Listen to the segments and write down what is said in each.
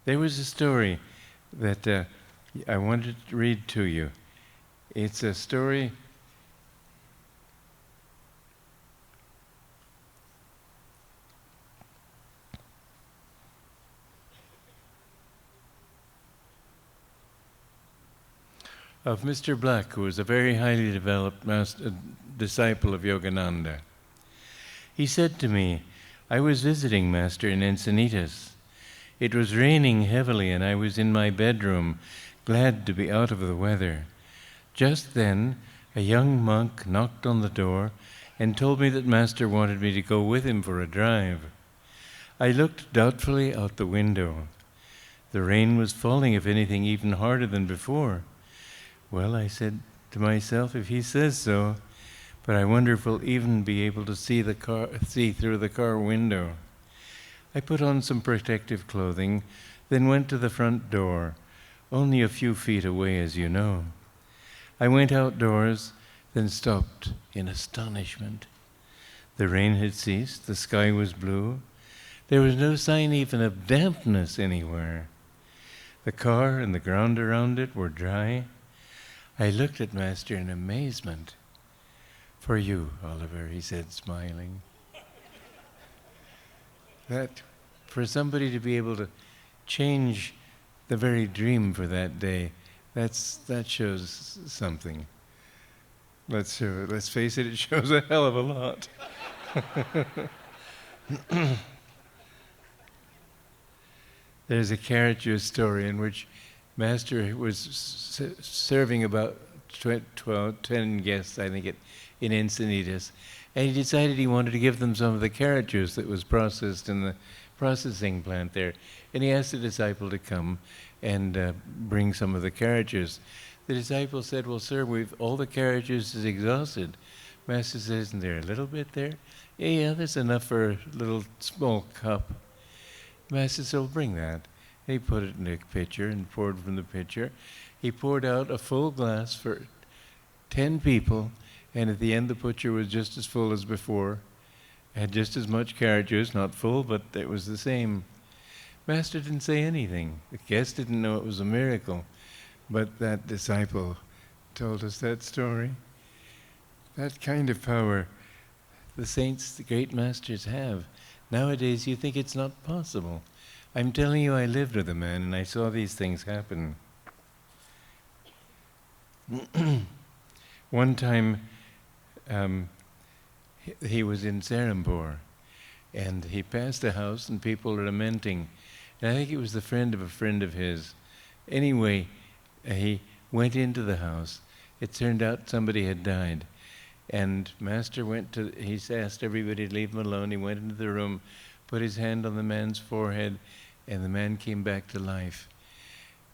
There was a story that I wanted to read to you. It's a story of Mr. Black, who was a very highly developed disciple of Yogananda. He said to me, I was visiting Master in Encinitas. It was raining heavily and I was in my bedroom, glad to be out of the weather. Just then, a young monk knocked on the door and told me that Master wanted me to go with him for a drive. I looked doubtfully out the window. The rain was falling, if anything, even harder than before. Well, I said to myself, if he says so, but I wonder if we'll even be able to see through the car window. I put on some protective clothing, then went to the front door, only a few feet away, as you know. I went outdoors, then stopped in astonishment. The rain had ceased, the sky was blue. There was no sign even of dampness anywhere. The car and the ground around it were dry. I looked at Master in amazement. For you, Oliver, he said, smiling. That for somebody to be able to change the very dream for that day, that shows something. Let's face it, it shows a hell of a lot. There's a carrot juice story in which Master was serving about 10 guests, I think, in Encinitas, and he decided he wanted to give them some of the carrot juice that was processed in the processing plant there. And he asked the disciple to come and bring some of the carrot juice. The disciple said, well, sir, all the carrot juice is exhausted. Master said, isn't there a little bit there? Yeah, there's enough for a little small cup. Master said, well, bring that. And he put it in a pitcher and poured from the pitcher. He poured out a full glass for 10 people, and at the end the pitcher was just as full as before. It had just as much carrot juice, not full, but it was the same. Master didn't say anything. The guest didn't know it was a miracle. But that disciple told us that story. That kind of power the saints, the great masters have. Nowadays you think it's not possible. I'm telling you, I lived with a man and I saw these things happen. One time he was in Serampore and he passed a house and people were lamenting. And I think it was the friend of a friend of his. Anyway, he went into the house. It turned out somebody had died. And Master he asked everybody to leave him alone. He went into the room, put his hand on the man's forehead, and the man came back to life.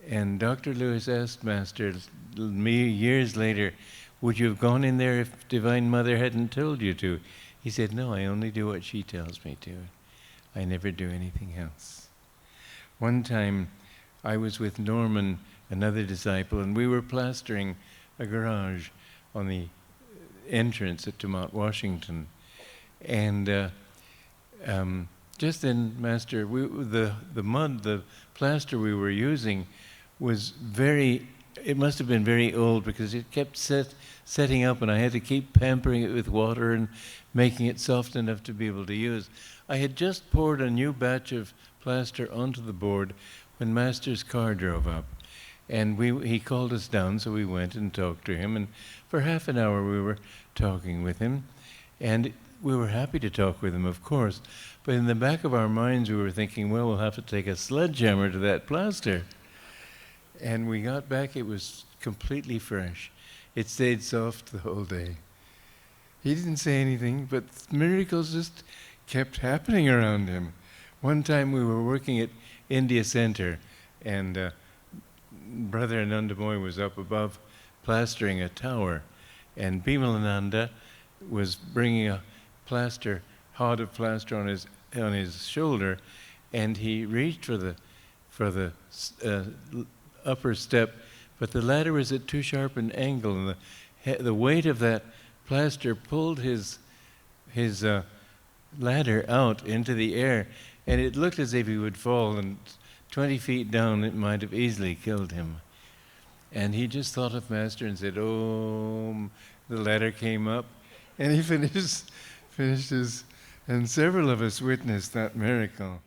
And Dr. Lewis asked Master years later, would you have gone in there if Divine Mother hadn't told you to? He said, no, I only do what she tells me to. I never do anything else. One time I was with Norman, another disciple, and we were plastering a garage on the entrance to Mount Washington. And just then, Master, the plaster we were using was it must have been very old because it kept setting up and I had to keep pampering it with water and making it soft enough to be able to use. I had just poured a new batch of plaster onto the board when Master's car drove up. And he called us down, so we went and talked to him. And for half an hour we were talking with him. And we were happy to talk with him, of course. But in the back of our minds we were thinking, well, we'll have to take a sledgehammer to that plaster. And we got back, it was completely fresh. It stayed soft the whole day. He didn't say anything, but miracles just kept happening around him. One time we were working at India Center, and Brother Ananda was up above plastering a tower, and Ananda was bringing a hod of plaster on his shoulder, and he reached for the upper step, but the ladder was at too sharp an angle, and the weight of that plaster pulled his ladder out into the air, and it looked as if he would fall. And 20 feet down, it might have easily killed him. And he just thought of Master and said, "Om." The ladder came up, and he finished his, and several of us witnessed that miracle.